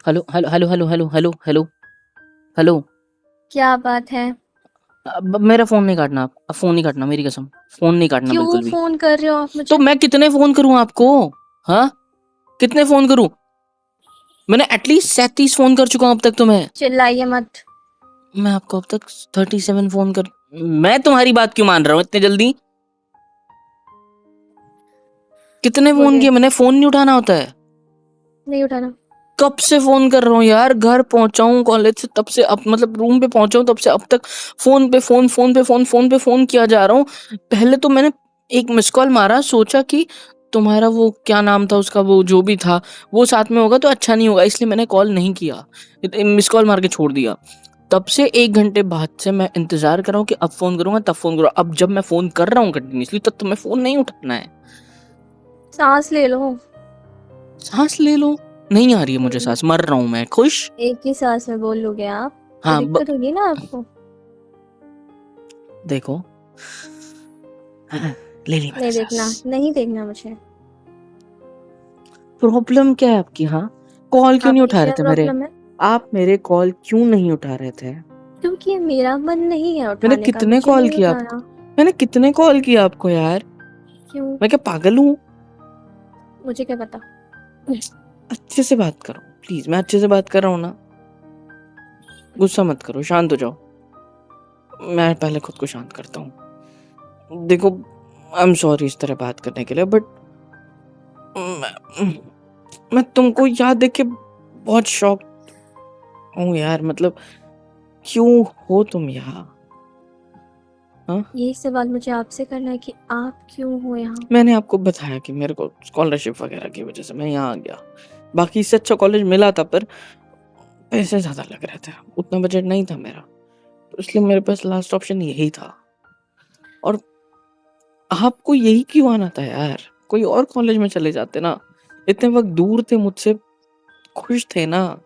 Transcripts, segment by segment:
Hello hello hello hello hello hello hello hello. क्या बात है? अब मेरा फोन नहीं काटना, आप अब फोन नहीं काटना, मेरी कसम। फोन नहीं काटना क्यों बिल्कुल भी। फोन कर रहे हो आप तो मुझे? मैं कितने फोन करूं आपको? हाँ, कितने फोन करूं? मैंने एटलीस्ट 37 फोन कर चुका हूं अब तक तुम्हें। चिल्लाइए मत। मैं आपको अब तक 37 फोन कर। मैं तुम्हारी बात क्यों मान रहा हूं इतने जल्दी? कितने फोन बोलिए। किए मैंने? फोन नहीं उठाना होता है। नहीं उठाना। कब से फोन कर रहा हूँ यार, घर पहुंचा हूँ कॉलेज से तब से, अब मतलब रूम पे पहुंचा हूँ तब से अब तक फोन पे फोन, फोन पे फोन, फोन पे फोन किया जा रहा हूँ। पहले तो मैंने एक मिस कॉल मारा, सोचा कि तुम्हारा वो क्या नाम था उसका, वो जो भी था वो साथ में होगा तो अच्छा नहीं होगा, इसलिए मैंने कॉल नहीं किया, मिस कॉल मार के छोड़ दिया। तब से 1 घंटे बाद से मैं इंतजार कर रहा हूँ कि अब फोन करूंगा तब फोन करूंगा। अब जब मैं फोन कर रहा हूँ कंटिन्यूसली तब तुम्हें फोन नहीं उठाना है। सांस ले लो। सांस ले लो। नहीं आ रही है मुझे हम्म, सांस, मर रहा हूँ मैं। खुश। एक ही सांस में बोल लोगे आप? तो हाँ दिक्कत होगी ना आपको। देखो। हाँ, ले ली मैंने नहीं देखना, सांस। नहीं देखना मुझे। प्रॉब्लम क्या है आपकी? हाँ, कॉल क्यों नहीं आपकी उठा रहे क्या थे मेरे? प्रॉब्लम है? आप मेरे कॉल क्यों नहीं उठा रहे थे? क्योंकि मेरा मन नहीं है मैंने उठाने का, कितने मुझे कॉल नहीं किया आपको? उठाना। मैंने कितने कॉल किया आपको यार? क्यों? मैं क्या पागल हूँ? मुझे क्या पता। अच्छे से बात करो प्लीज, मैं अच्छे से बात कर रहा हूँ ना। गुस्सा मत करो, शांत हो जाओ। मैं पहले खुद को शांत करता हूँ। देखो, आई एम सॉरी इस तरह बात करने के लिए, बट मैं, मैं तुमको याद देख के बहुत शॉक हूँ यार। मतलब क्यों हो तुम यहाँ? हाँ, यही सवाल मुझे आपसे करना है कि आप क्यों हो यहाँ। मैंने आपको बताया कि मेरे को स्कॉलरशिप वगैरह की वजह से मैं यहाँ आ गया। बाकी इससे अच्छा कॉलेज मिला था पर पैसे ज्यादा लग रहे थे, उतना बजट नहीं था मेरा, तो इसलिए मेरे पास लास्ट ऑप्शन यही था। और आपको यही क्यों आना था यार? कोई और कॉलेज में चले जाते ना। इतने वक्त दूर थे मुझसे, खुश थे ना।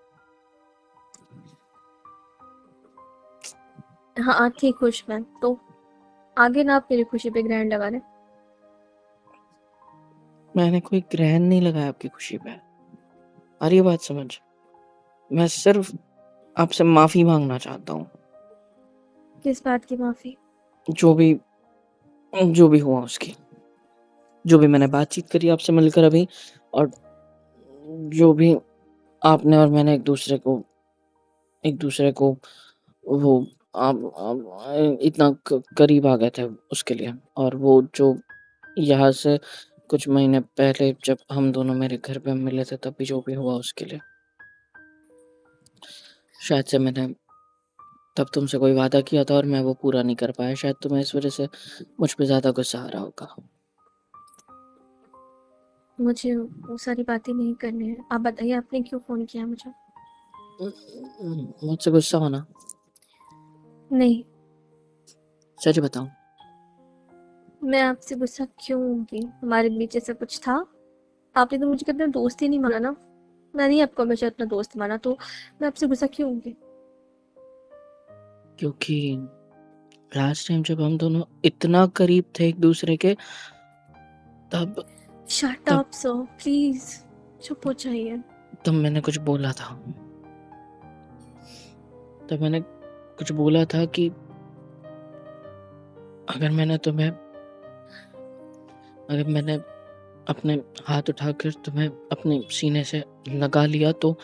हाँ थी खुश मैं तो। आगे ना आप मेरी खुशी पे ग्रहण लगा रहे। मैंने कोई ग्रहण नहीं लगाया आपकी खुशी पे। और ये बात समझ, मैं सिर्फ आपसे माफी मांगना चाहता हूँ। किस बात की माफी? जो भी जो भी हुआ उसकी, जो भी मैंने बातचीत करी आपसे मिलकर अभी, और जो भी आपने और मैंने एक दूसरे को वो आप इतना करीब आ गए थे उसके लिए। और वो जो यहाँ से कुछ महीने पहले जब हम दोनों मेरे घर पे मिले थे तब भी जो भी हुआ उसके लिए, शायद से मैंने तब तुमसे कोई वादा किया था और मैं वो पूरा नहीं कर पाया, शायद तुम्हें इस वजह से मुझ पे ज्यादा गुस्सा आ रहा होगा। मुझे वो सारी बातें नहीं करनी है। आप बताइए आपने क्यों फ़ोन किया मुझे? मुझसे गुस्सा होना? नहीं। सच बताऊं? मैं आपसे गुस्सा क्यों होंगी? हमारे बीच ऐसा कुछ था? आपने तो मुझे कभी अपना दोस्त ही नहीं माना ना। मैंने ही आपको हमेशा अपना दोस्त माना, तो मैं आपसे गुस्सा क्यों होंगी? क्योंकि लास्ट टाइम जब हम दोनों इतना करीब थे एक दूसरे के, तब शट तब अप सर, प्लीज़ चुप हो जाइए। तब मैंने कुछ बोला था। तब मैंने कुछ बोला था कि अगर मैंने तुम्हें अगर मैंने अपने हाथ उठाकर तुम्हें अपने सीने से लगा लिया तो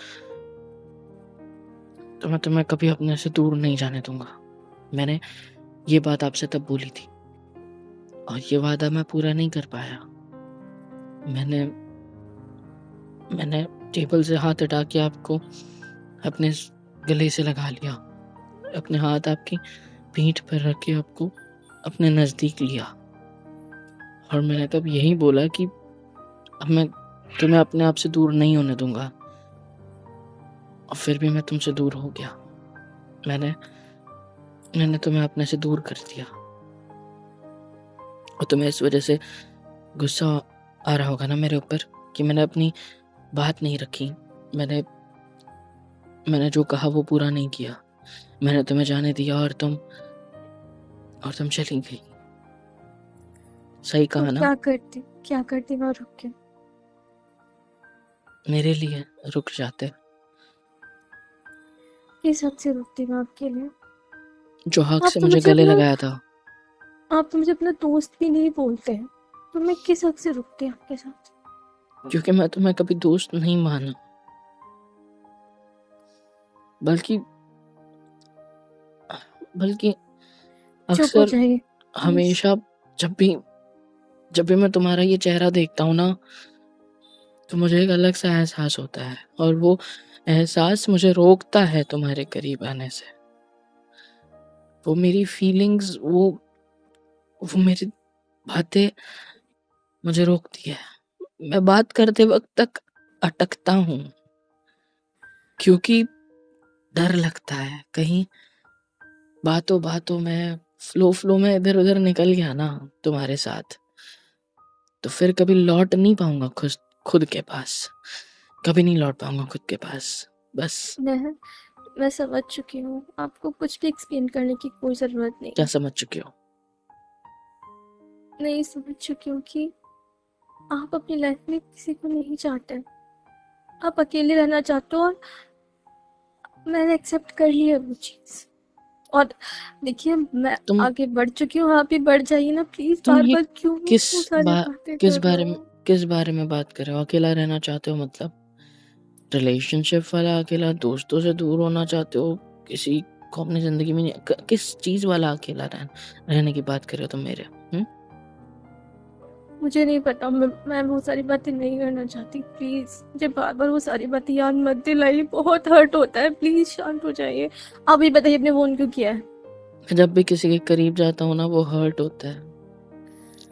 मैं तुम्हें कभी अपने से दूर नहीं जाने दूंगा। मैंने ये बात आपसे तब बोली थी और ये वादा मैं पूरा नहीं कर पाया। मैंने मैंने टेबल से हाथ हटा के आपको अपने गले से लगा लिया, अपने हाथ आपकी पीठ पर रख के आपको अपने नजदीक लिया। और मैंने तब यही बोला कि अब मैं तुम्हें अपने आप से दूर नहीं होने दूंगा। और फिर भी मैं तुमसे दूर हो गया। मैंने मैंने तुम्हें अपने से दूर कर दिया और तुम्हें इस वजह से गुस्सा आ रहा होगा ना मेरे ऊपर कि मैंने अपनी बात नहीं रखी। मैंने मैंने जो कहा वो पूरा नहीं किया। मैंने तुम्हें जाने दिया और तुम चली गई। सही तो कहा ना? क्या करती मैं रुक के? मेरे लिए रुक जाते, किस हद से रुकती मैं आपके लिए? जो हक आप से तो मुझे मुझे गले अपना लगाया था। आप तो मुझे अपना दोस्त भी नहीं बोलते हैं, तो मैं किस हद से रुकती आपके साथ? क्योंकि मैं तुम्हें कभी दोस्त नहीं माना, बल्कि बल्कि चुप हो अक्सर जाइए प्लीज। हमेशा जब भी जब भी मैं तुम्हारा ये चेहरा देखता हूँ ना, तो मुझे एक अलग सा एहसास होता है, और वो एहसास मुझे रोकता है तुम्हारे करीब आने से। वो मेरी फीलिंग्स, वो मेरी बातें मुझे रोकती है। मैं बात करते वक्त तक अटकता हूँ, क्योंकि डर लगता है कहीं बातों बातों में, फ्लो में इधर उधर निकल गया ना तुम्हारे साथ, तो फिर कभी लौट नहीं पाऊंगा खुद खुद के पास। कभी नहीं लौट पाऊंगा खुद के पास। बस। मैं समझ चुकी हूँ, आपको कुछ भी एक्सप्लेन करने की कोई ज़रूरत नहीं क्या है। समझ चुके हो? नहीं समझ चुकी हूँ कि आप अपनी लाइफ में किसी को नहीं चाहते। आप अकेले रहना चाहते हो, और मैंने एक्सेप्ट कर लिया वो चीज़। और देखिए, मैं तुम आगे बढ़ चुकी हूँ, आप भी बढ़ जाइए ना प्लीज़। तुम बार ये बार क्यों किस वो सारी बा बातें कर रहे हो? किस बारे में बात कर रहे हो? अकेला रहना चाहते हो मतलब रिलेशनशिप वाला अकेला, दोस्तों से दूर होना चाहते हो, किसी को अपनी जिंदगी में नहीं, किस चीज वाला अकेला रहने की बात कर रहे हो तुम मेरे? मुझे नहीं पता, मैं वो सारी बातें नहीं करना चाहती। प्लीज़ मुझे बार बार वो सारी बातें याद मत दिलाइए, बहुत हर्ट होता है। प्लीज़ शांत हो जाइए। आप ये बताइए, आपने फ़ोन क्यों किया है? जब भी किसी के करीब जाता हूँ ना, वो हर्ट होता है।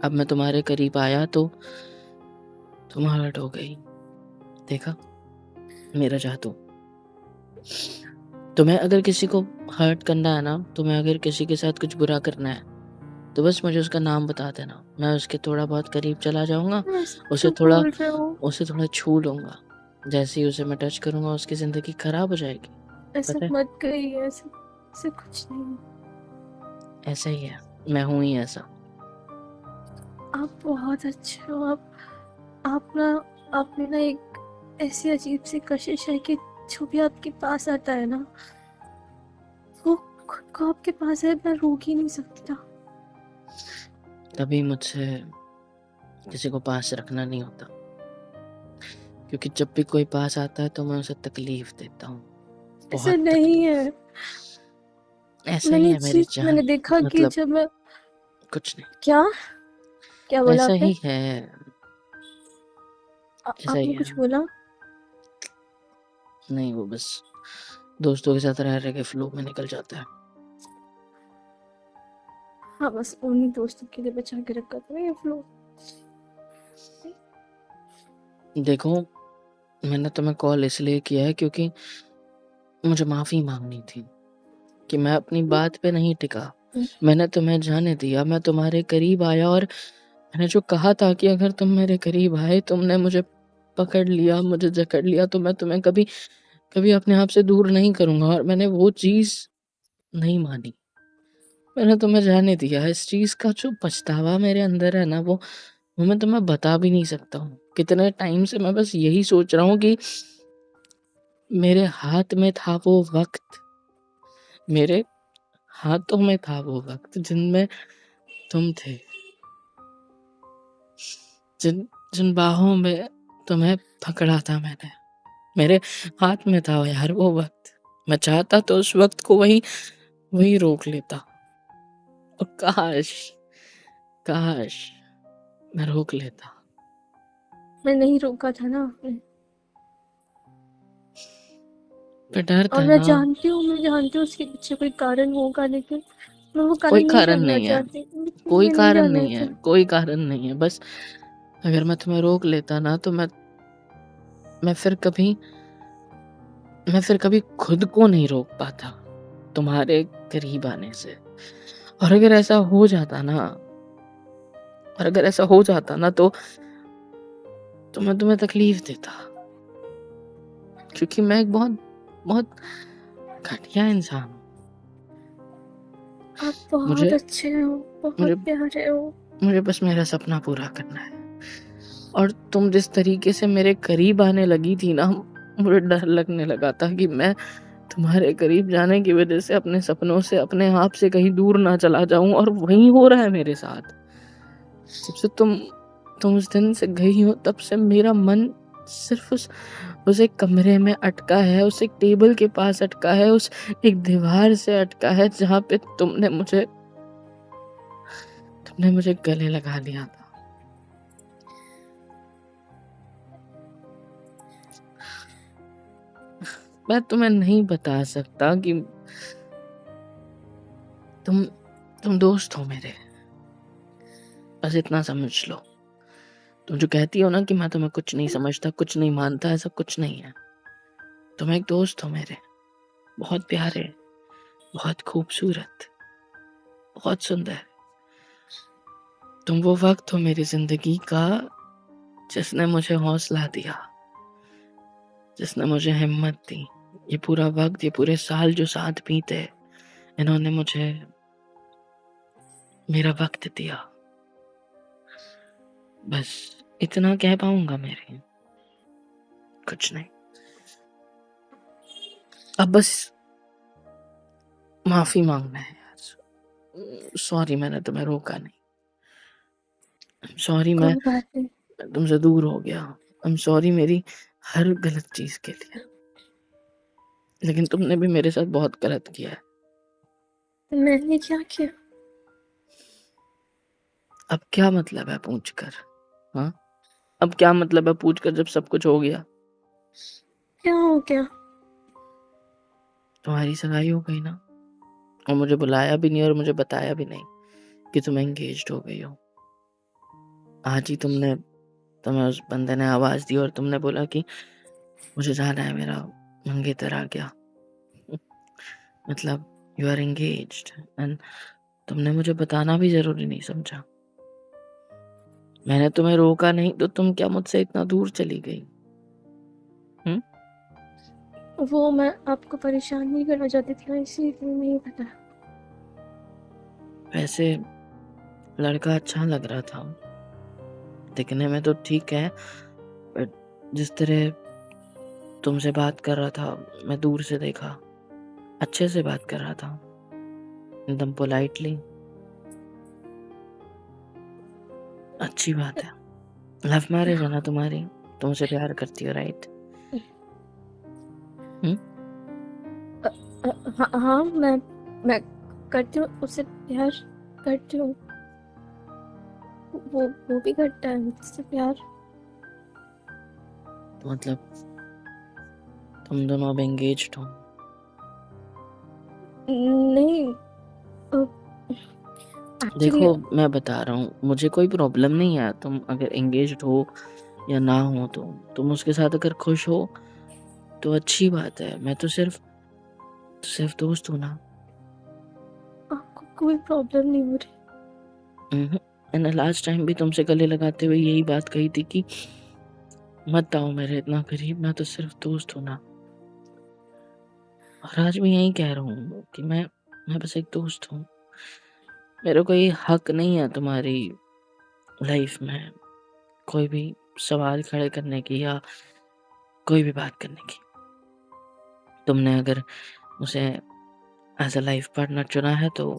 अब मैं तुम्हारे करीब आया तो तुम हर्ट हो गई। देखा मेरा जादू। तुम्हें अगर किसी को हर्ट करना है ना, तुम्हें अगर किसी के साथ कुछ बुरा करना है, तो बस मुझे उसका नाम बता देना, मैं उसके थोड़ा बहुत करीब चला जाऊंगा, ऐसा उसे क्यों थोड़ा बोल रहे हो? उसे थोड़ा छू लूंगा। जैसे ही उसे मैं टच करूंगा, उसकी जिंदगी खराब हो जाएगी। ऐसा पता है, मत करिए, ऐसा ऐसा कुछ नहीं। ऐसा ही है। मैं हूं ही ऐसा। आप बहुत अच्छे हो। आप ना आप में ना एक ऐसी अजीब सी कशिश है कि जो भी आपके पास आता है ना, वो खुद को आपके पास है, मैं रोक ही नहीं सकती ना। कभी मुझसे किसी को पास रखना नहीं होता, क्योंकि जब भी कोई पास आता है तो मैं उसे तकलीफ देता हूँ, ऐसा बहुत नहीं है। तकलीफ। ऐसा ही है मेरी मैंने जान। देखा कि मतलब जब मैं कुछ नहीं, क्या क्या बोला ऐसा आपने? ही है। ऐसा ही आपने है। कुछ बोला? नहीं, वो बस दोस्तों के साथ रह रह के फ्लो में निकल जाता है। हाँ, बस उन्हीं दोस्तों के लिए बचा के रखा था ये फ्लो। देखो, मैंने तुम्हें कॉल इसलिए किया है क्योंकि मुझे माफी मांगनी थी कि मैं अपनी बात पे नहीं टिका। मैंने तुम्हें जाने दिया, मैं तुम्हारे करीब आया, और मैंने जो कहा था कि अगर तुम मेरे करीब आए, तुमने मुझे पकड़ लिया, मुझे जकड़ लिया, तो मैं तुम्हें कभी कभी अपने आप से दूर नहीं करूंगा, और मैंने वो चीज नहीं मानी। मैंने तुम्हें जाने दिया। इस चीज का जो पछतावा मेरे अंदर है ना, वो मैं तुम्हें बता भी नहीं सकता हूँ। कितने टाइम से मैं बस यही सोच रहा हूँ कि मेरे हाथ में था वो वक्त, मेरे हाथों में था वो वक्त जिनमें तुम थे, जिन जिन बाहों में तुम्हें पकड़ा था मैंने। मेरे हाथ में था यार वो वक्त। मैं चाहता तो उस वक्त को वही वही रोक लेता, और काश काश मैं रोक लेता। मैं नहीं रोका था ना आपने। पर डर और था ना। मैं जानती हूँ उसके पीछे कोई कारण होगा, लेकिन मैं वो कोई कारण नहीं कारण जानना नहीं है, चाहती। कोई मैं नहीं कारण जानना नहीं है, चाहती। कोई कारण नहीं है। बस अगर मैं तुम्हें रोक लेता ना, तो मैं फिर कभी मैं फिर कभी खुद को नहीं रोक पाता तुम्हारे करीब आने से। और अगर ऐसा हो जाता ना और अगर ऐसा हो जाता ना, तो मैं तुम्हें तकलीफ देता, क्योंकि मैं एक बहुत बहुत घटिया इंसान हूँ। आप बहुत मुझे अच्छे हो, बहुत मुझे प्यारे हो। मुझे बस मेरा सपना पूरा करना है। और तुम जिस तरीके से मेरे करीब आने लगी थी ना, मुझे डर लगने लगा था कि मैं तुम्हारे करीब जाने की वजह से अपने सपनों से, अपने आप से कहीं दूर ना चला जाऊं, और वही हो रहा है मेरे साथ। जब से तुम उस दिन से गई हो, तब से मेरा मन सिर्फ उस एक कमरे में अटका है, उस एक टेबल के पास अटका है, उस एक दीवार से अटका है जहाँ पे तुमने मुझे गले लगा लिया था। मैं तुम्हें नहीं बता सकता कि तुम दोस्त हो मेरे, बस इतना समझ लो। तुम जो कहती हो ना कि मैं तुम्हें कुछ नहीं समझता, कुछ नहीं मानता, ऐसा कुछ नहीं है। तुम एक दोस्त हो मेरे, बहुत प्यारे, बहुत खूबसूरत, बहुत सुंदर। तुम वो वक्त हो मेरी जिंदगी का जिसने मुझे हौसला दिया, जिसने मुझे हिम्मत दी। ये पूरा वक्त, ये पूरे साल जो साथ बीते, इन्होंने मुझे मेरा वक्त दिया। बस इतना कह पाऊंगा मेरे, कुछ नहीं। अब बस माफी मांगना है यार। सॉरी मैंने तुम्हें रोका नहीं। सॉरी मैं कोई बात नहीं। तुमसे दूर हो गया। आई एम सॉरी मेरी हर गलत चीज के लिए। लेकिन तुमने भी मेरे साथ बहुत गलत किया है। मैंने क्या किया? अब क्या मतलब है पूछ कर? हाँ, अब क्या मतलब है पूछ कर, जब सब कुछ हो गया? क्या हो गया? तुम्हारी सगाई हो गई ना, और मुझे बुलाया भी नहीं और मुझे बताया भी नहीं कि तुम एंगेज्ड हो गई हो। आज ही तुम्हें उस बंदे ने आवाज दी और तुमने बोला कि मुझे जाना है, मेरा मंगेतर आ गया। मतलब यू आर एंगेज्ड, एंड तुमने मुझे बताना भी जरूरी नहीं समझा। मैंने तुम्हें रोका नहीं तो तुम क्या मुझसे इतना दूर चली गई? वो मैं आपको परेशान नहीं करना चाहती थी, इसीलिए नहीं बताया। वैसे लड़का अच्छा लग रहा था, दिखने में तो ठीक है, बट जिस तरह तुमसे बात कर रहा था, मैं दूर से देखा, अच्छे से बात कर रहा था, एकदम पोलाइटली। अच्छी बात है। लव मैरिज है ना तुम्हारी? तुम उसे प्यार करती हो, राइट? हाँ, मैं करती हूँ, उससे प्यार करती हूँ। वो भी करता है मुझसे प्यार। तो मतलब तुम दोनों अब एंगेज्ड हो? नहीं, एक्चुअली देखो मैं बता रहा हूँ, मुझे कोई प्रॉब्लम नहीं है, तुम अगर एंगेज्ड हो या ना हो, तो तुम उसके साथ अगर खुश हो तो अच्छी बात है। मैं तो सिर्फ दोस्त हूँ ना। आपको कोई प्रॉब्लम नहीं हो रही। मैंने लास्ट टाइम भी तुमसे गले लगाते हुए यही बात कही थी कि मत आओ मेरे इतना करीब, मैं तो सिर्फ दोस्त हूँ ना। और आज भी यही कह रहा हूँ कि मैं बस एक दोस्त हूँ। मेरा कोई हक नहीं है तुम्हारी लाइफ में कोई भी सवाल खड़े करने की या कोई भी बात करने की। तुमने अगर उसे एज अ लाइफ पार्टनर चुना है तो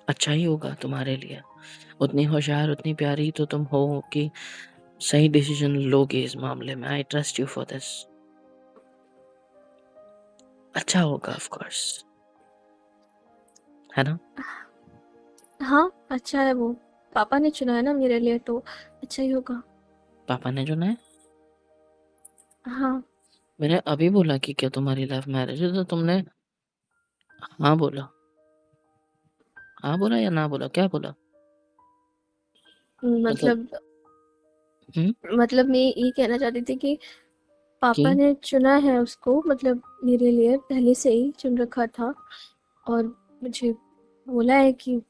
अच्छा ही होगा तुम्हारे लिए। उतनी होशियार, उतनी प्यारी तो तुम हो कि सही डिसीजन लोगे इस मामले में। I trust you for this. अच्छा होगा ऑफ कोर्स, है ना? हाँ, अच्छा है वो। पापा ने चुना है ना मेरे लिए, तो अच्छा ही होगा। पापा ने चुना है? हाँ। मैंने अभी बोला कि क्या तुम्हारी लव मैरिज है, तो तुमने हाँ बोला। हाँ बोला या ना बोला, क्या बोला? मतलब मतलब हम्म मतलब मैं ये कहना चाहती थी कि कि पापा ने चुना है उसको, मतलब मेरे लिए पहले से ही चुन रखा था। और मुझे बोला है कि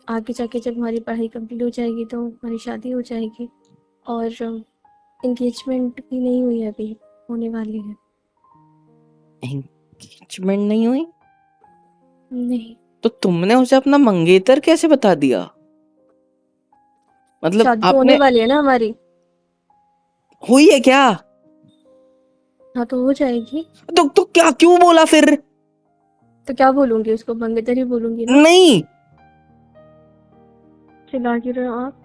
आगे जाके जब हमारी पढ़ाई कंप्लीट हो जाएगी तो हमारी शादी हो जाएगी। और एंगेजमेंट भी नहीं हुई है अभी, होने वाली है। एंगेजमेंट नहीं हुई? नहीं, तो तुमने उसे अपना मंगेतर कैसे बता दिया? मतलब शादी तो होने आपने वाली है ना हमारी। हुई है क्या? हाँ तो हो जाएगी। तो क्या क्यों बोला फिर? तो क्या बोलूंगी उसको, मंगेतर ही बोलूंगी ना। नहीं, चिल्ला क्यों रहे हो आप?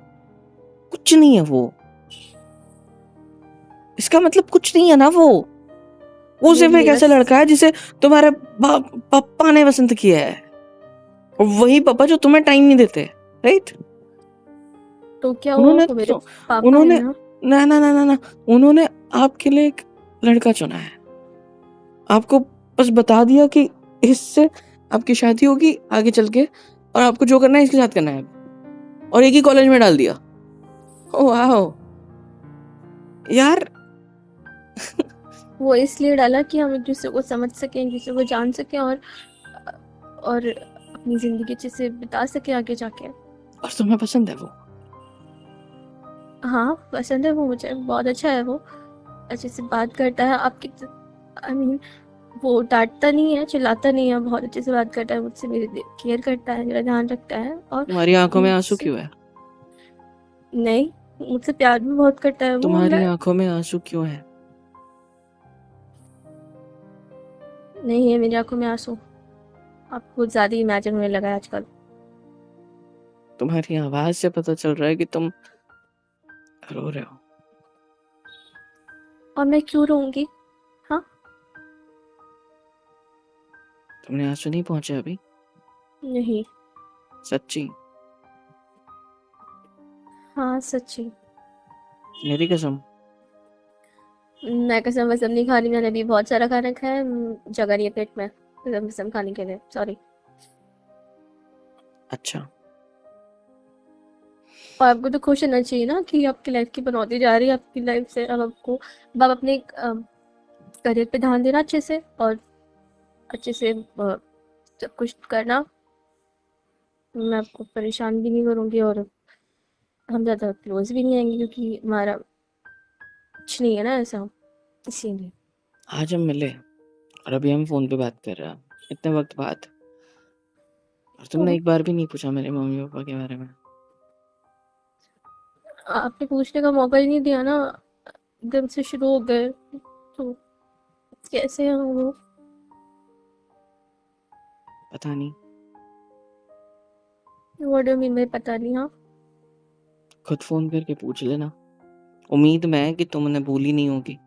कुछ नहीं है वो। इसका मतलब कुछ नहीं है ना वो। वो वो सिर्फ एक मेरा ऐसा लड़का है जिसे तुम्हारे पापा ने पसंद किया है, और वही पापा जो तुम्हें टाइम नहीं देते, राइट? तो क्या हुआ, उन्होंने वो मेरे तो पापा है उन्होंने ना। ना ना ना ना ना उन्होंने आपके लिए एक लड़का चुना है। आपको बस बता दिया कि इससे आपकी शादी होगी आगे चल के, और आपको जो करना है इसके साथ करना है, और एक ही कॉलेज में डाल दिया। ओ वाह यार। वो इसलिए डाला कि हम एक दूसरे को समझ सकें, एक दूसरे को जान सकें, और अपनी जिंदगी अच्छे से बिता सके आगे जाके। और तुम्हें पसंद है वो? हाँ पसंद है वो मुझे, बहुत अच्छा है वो। अच्छे से बात करता है आपकी, आई मीन वो डांटता नहीं है, चिल्लाता नहीं है, बहुत अच्छे से बात करता है मुझसे, मेरी केयर करता है, मेरा ध्यान रखता है। और तुम्हारी आंखों में आंसू मुझसे, क्यों है? नहीं, मुझसे प्यार भी बहुत करता है वो। तुम्हारी मैं, आंखों में आंसू क्यों है? नहीं है मेरी आंखों में आंसू। आप कुछ ज्यादा इमेजिन होने लगा है आजकल। तुम्हारी आवाज से पता चल रहा है कि तुम रो रहे हो। और मैं क्यों रोऊंगी? हाँ। तुमने आंसू नहीं पहुंचे अभी? नहीं। सच्ची? हाँ सच्ची। मेरी कसम? मैं कसम वसम नहीं खा रही, मैंने अभी बहुत सारा खाना खाया है, जगह नहीं है पेट में कसम वसम खाने के लिए, सॉरी। अच्छा। और आपको तो खुश होना चाहिए ना कि आपकी लाइफ की बनौती जा रही है, आपकी लाइफ से अब आप अपने करियर पे ध्यान देना अच्छे से, और अच्छे से सब कुछ करना। मैं आपको परेशान भी नहीं करूँगी, और हम ज़्यादा क्लोज भी नहीं आएंगे, क्योंकि हमारा कुछ नहीं है ना ऐसा, इसीलिए। आज हम मिले और अभी हम फोन पे बात कर रहे हैं, इतने वक्त बाद, और तुमने तो एक बार भी नहीं पूछा मेरे मम्मी पापा के बारे में। आपने पूछने का मौका ही नहीं दिया ना, एकदम से शुरू हो गए, तो कैसे हैं वो? पता नहीं। व्हाट डू मीन बाय पता नहीं? हाँ, खुद फोन करके पूछ लेना। उम्मीद में है कि तुमने भूली नहीं होगी,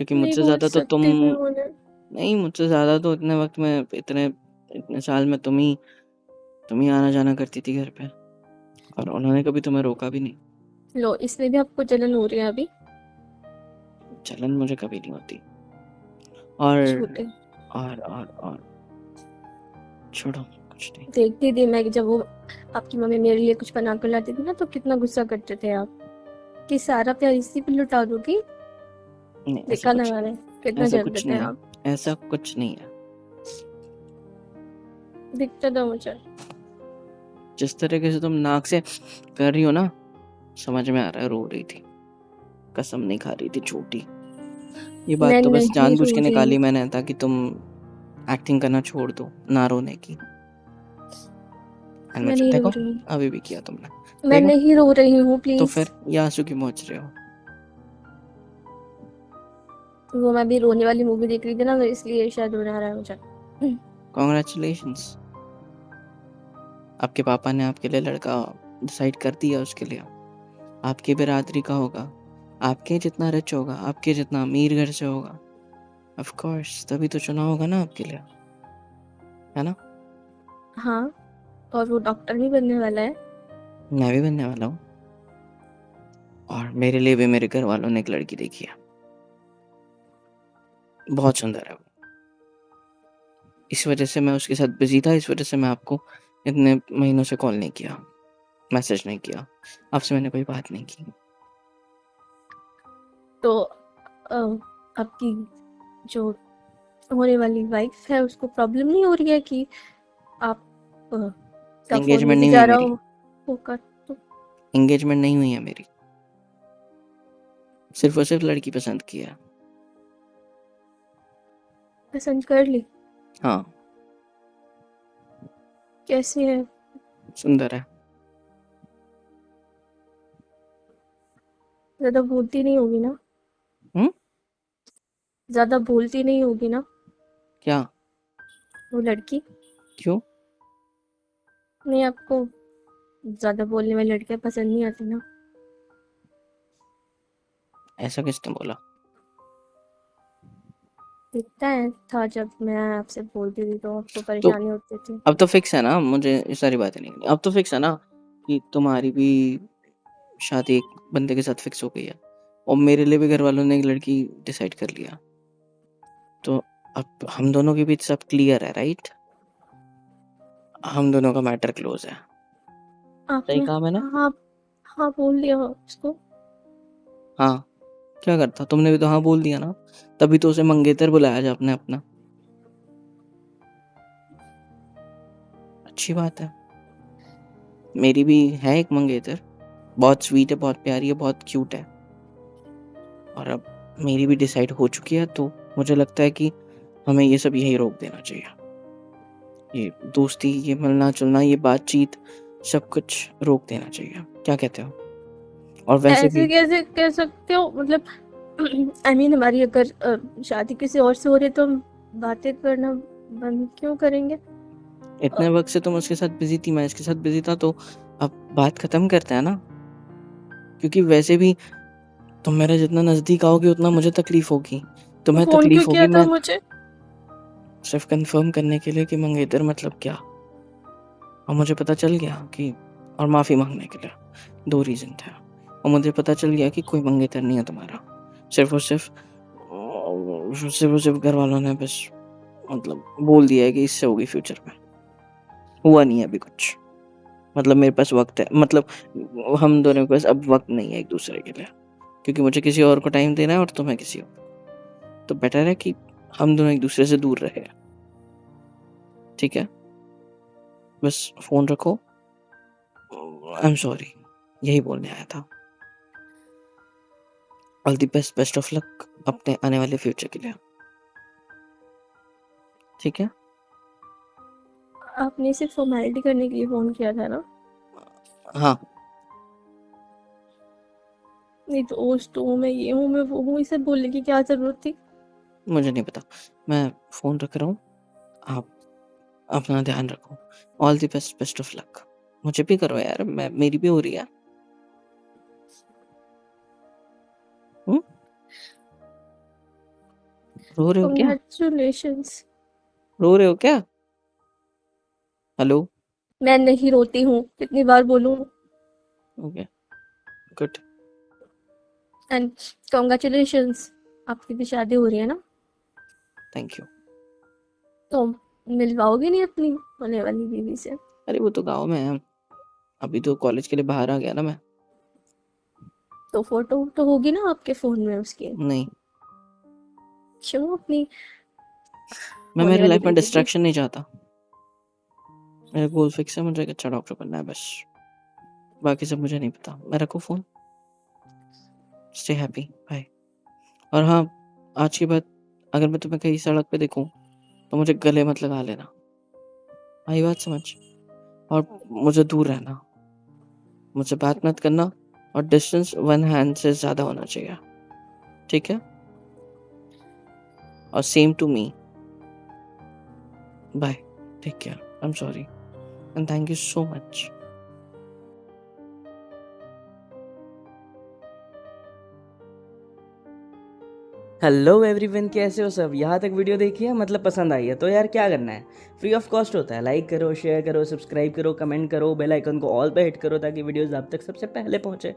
क्योंकि नहीं मुझसे भूल ज्यादा तो तुम, सकती मैं उन्हें। नहीं मुझसे ज्यादा तो इतने वक्त में, इतने इतने साल में तुम ही आना जाना करती थी घर पे, और उन्होंने कभी तुम्हें रोका भी नहीं। लो, इसमें भी आपको जलन हो रही है अभी? जलन मुझे कभी नहीं होती। और झूठे। और छोड़ो, कुछ नहीं। देखती थी मैं कि जब वो आपकी मम्मी मेरे लिए कुछ बना कर लाती थी ना, तो कितना गुस्सा करते थे आप, कि सारा प्यार इसी पे लुटा दोगी। नहीं देखा ना मैंने, कितना ऐसा जलते कुछ थे नहीं आप। है, ऐसा कुछ नहीं है। दिखता था मुझे। जिस तरीके से तुम नाक से कर रही हो ना, समझ में आ रहा है रो रही थी, कसम नहीं खा रही थी छोटी। ये बात मैं तो बस नहीं जानबूझ रो के रही निकाली हूँ। मैंने, ताकि तुम एक्टिंग करना छोड़ दो ना रोने की। मैं नहीं रो देखो, रही हूँ। अभी भी किया तुमने। मैं देखा? नहीं रो रही हूँ, तो प्लीज। फिर ये आंसू क्यों पहुंच रहे हो? वो मैं भी रोने वाली मूवी देख रही थी ना, तो इसलिए शायद रोना आ रहा है मुझे। कॉन्ग्रेचुलेशंस, आपके पापा ने आपके लिए लड़का डिसाइड कर दिया, उसके लिए आपकी बिरादरी का होगा, आपके जितना रिच होगा, आपके जितना अमीर घर से होगा, ऑफ कोर्स तभी तो चुना होगा ना आपके लिए, है ना? हाँ, और वो डॉक्टर भी बनने वाला है। मैं भी बनने वाला हूँ, और मेरे लिए भी मेरे घर वालों ने एक लड़की देखी है, बहुत सुंदर है वो। इस वजह से मैं उसके साथ बिजी था, इस वजह से मैं आपको इतने महीनों से कॉल नहीं किया, मैसेज नहीं किया, आपसे मैंने कोई बात नहीं की। तो आपकी जो होने वाली वाइफ है, उसको प्रॉब्लम नहीं हो रही है कि आप का फोन एंगेजमेंट बिजी नहीं हुई जा रहा मेरी, होगा? तो एंगेजमेंट नहीं हुई है मेरी, सिर्फ और सिर्फ लड़की पसंद की है। पसंद कर ली? हाँ, कैसी है? सुंदर है। ज्यादा बोलती नहीं होगी ना? हम्म? ज्यादा बोलती नहीं होगी ना क्या? वो लड़की? क्यों? नहीं, आपको ज्यादा बोलने वाली लड़कियां पसंद नहीं आती ना? ऐसा किसने बोला? दिखता है था जब मैं आपसे बोलती थी तो आपको तो परेशानी होती थी। अब तो फिक्स है ना, मुझे ये सारी बातें नहीं करनी। अब तो फिक्स है ना कि तुम्हारी भी शादी एक बंदे के साथ फिक्स हो गई है, और मेरे लिए भी घर वालों ने एक लड़की डिसाइड कर लिया। तो अब हम दोनों के बीच सब क्लियर है, राइट? हम दोनों का मैटर क्लोज है। सही आपने कहा मैंने? हाँ हाँ बोल दिया उसको। हाँ, क्या करता, तुमने भी तो हाँ बोल दिया ना, तभी तो उसे मंगेतर बुलाया जा आपने अपना। अच्छी बात है। मेरी भी है एक मंगेतर, बहुत स्वीट है, बहुत प्यारी है, बहुत क्यूट है, और अब मेरी भी डिसाइड हो चुकी है। तो मुझे लगता है कि हमें ये सब यही रोक देना चाहिए। ये दोस्ती, ये मिलना जुलना, ये बातचीत, सब कुछ रोक देना चाहिए। क्या कहते हो? और वैसे ऐसे भी कैसे कह सकते हो, मतलब आई मीन हमारी अगर शादी किसी और से हो रही है तो हम बातें करना बंद क्यों करेंगे? इतने वक्त से तुम उसके साथ बिजी थी, मैं इसके साथ बिजी था, तो अब बात खत्म करते हैं ना। क्योंकि वैसे भी तुम मेरे जितना नजदीक आओगे उतना मुझे तकलीफ होगी, तो तुम्हें फोन क्यों तकलीफ किया होगी। था मैं मुझे? सिर्फ कंफर्म करने के लिए कि मंगेतर मतलब क्या, और मुझे पता चल गया कि, और माफी मांगने के लिए, दो रीजन थे। और मुझे पता चल गया कि कोई मंगेतर नहीं है तुम्हारा, सिर्फ और सिर्फ घर वालों ने बस मतलब बोल दिया है कि इससे होगी फ्यूचर में। हुआ नहीं है अभी कुछ, मतलब मेरे पास वक्त है, मतलब हम दोनों के पास अब वक्त नहीं है एक दूसरे के लिए, क्योंकि मुझे किसी और को टाइम देना है और तुम्हें किसी और। तो बेटर है कि हम दोनों एक दूसरे से दूर रहे। ठीक है, बस फोन रखो। आई एम सॉरी, यही बोलने आया था। All the best, best of luck अपने आने वाले फ्यूचर के लिए। ठीक है? आपने सिर्फ फॉर्मेलिटी करने के लिए फोन किया था ना? हाँ। नहीं तो दोस्त हूँ मैं, ये हूँ मैं, वो हूँ, इसे बोलने की क्या जरूरत थी? मुझे नहीं पता, मैं फोन रख रहा हूँ। आप अपना ध्यान रखो। All the best, best of luck. मुझे भी करो यार, मैं मेरी भी हो रही है। हम्म? रो रहे हो क्या? कंग्रेचुलेशंस। रो रहे हो क्या? हेलो? मैं नहीं रोती हूँ, कितनी बार बोलूँ? Okay, good. एंड कंग्रेचुलेशंस, आपकी भी शादी हो रही है ना? Thank you. तो मिलवाओगे नहीं अपनी होने वाली बीवी से? अरे वो तो गांव में है, अभी तो कॉलेज के लिए बाहर आ गया ना मैं। तो फोटो तो होगी ना आपके फोन में उसकी? नहीं, क्यों अपनी मैं होने मेरी वाली लाइफ में बीवी की? डिस्ट्रैक्शन नहीं चाहता। मेरा गोल फिक्स है, मुझे एक अच्छा डॉक्टर बनना है बस। बाकी सब मुझे नहीं पता। मैं रखूँ फोन? Stay happy, bye. और हाँ, आज के बाद अगर मैं तुम्हें कहीं सड़क पे देखूं तो मुझे गले मत लगा लेना। आई बात समझ? और मुझे दूर रहना, मुझसे बात मत करना, और डिस्टेंस 1 हैंड से ज्यादा होना चाहिए। ठीक है? और same to me. Bye, take care, I am sorry, and thank you so much. Hello everyone, कैसे हो सब? यहाँ तक वीडियो देखी है, मतलब पसंद आई है तो यार क्या करना है, फ्री ऑफ कॉस्ट होता है। लाइक करो, शेयर करो, सब्सक्राइब करो, कमेंट करो, बेल आइकन को ऑल पे हिट करो ताकि वीडियोस आप तक सबसे पहले पहुंचे।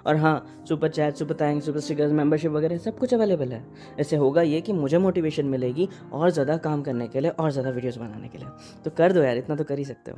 और हाँ, super chat, super thanks, super stickers, membership वगैरह सब कुछ अवेलेबल है। इससे होगा ये कि मुझे मोटिवेशन मिलेगी और ज़्यादा काम करने के लिए और ज़्यादा वीडियोज़ बनाने के लिए। तो कर दो यार, इतना तो कर ही सकते हो।